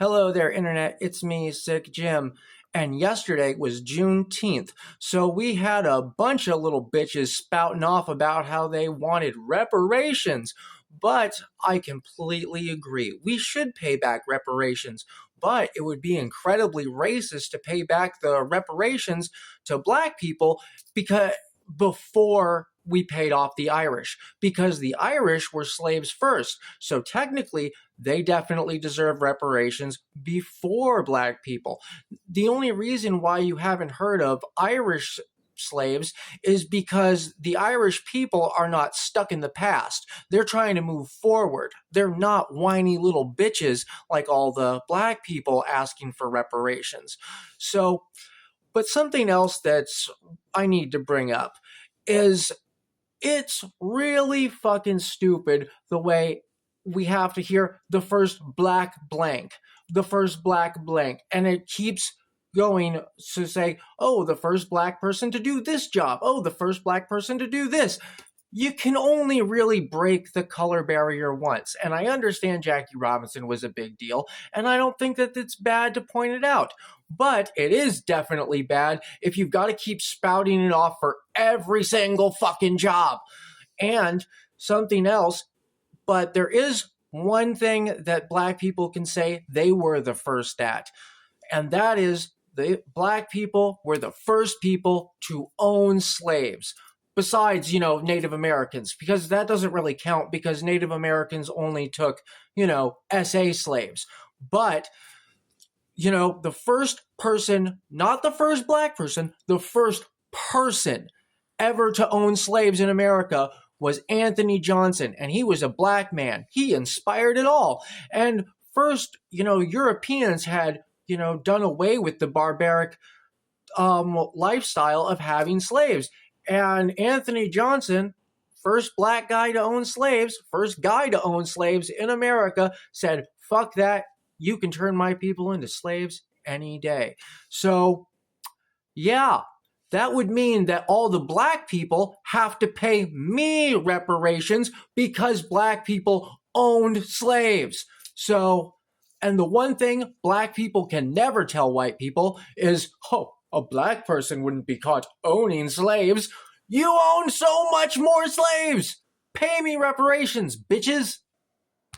Hello there, Internet. It's me, Sick Jim. And yesterday was Juneteenth. So we had a bunch of little bitches spouting off about how they wanted reparations. But I completely agree. We should pay back reparations. But it would be incredibly racist to pay back the reparations to black people because before we paid off the Irish, because the Irish were slaves first. So technically, they definitely deserve reparations before black people. The only reason why you haven't heard of Irish slaves is because the Irish people are not stuck in the past. They're trying to move forward. They're not whiny little bitches like all the black people asking for reparations. So, but something else that's I need to bring up is it's really fucking stupid the way we have to hear the first black blank, and it keeps going to say, oh, the first black person to do this job, oh, the first black person to do this. You can only really break the color barrier once. And I understand Jackie Robinson was a big deal, and I don't think that it's bad to point it out. But it is definitely bad if you've got to keep spouting it off for every single fucking job. And something else, but there is one thing that black people can say they were the first at, and that is the black people were the first people to own slaves. Besides, Native Americans, because that doesn't really count because Native Americans only took, SA slaves. But, the first person, not the first black person, the first person ever to own slaves in America was Anthony Johnson, and he was a black man. He inspired it all. And first, Europeans had, done away with the barbaric lifestyle of having slaves. And Anthony Johnson, first black guy to own slaves, first guy to own slaves in America, said, fuck that. You can turn my people into slaves any day. So, yeah, that would mean that all the black people have to pay me reparations because black people owned slaves. So, and the one thing black people can never tell white people is, oh, a black person wouldn't be caught owning slaves. You own so much more slaves. Pay me reparations, bitches.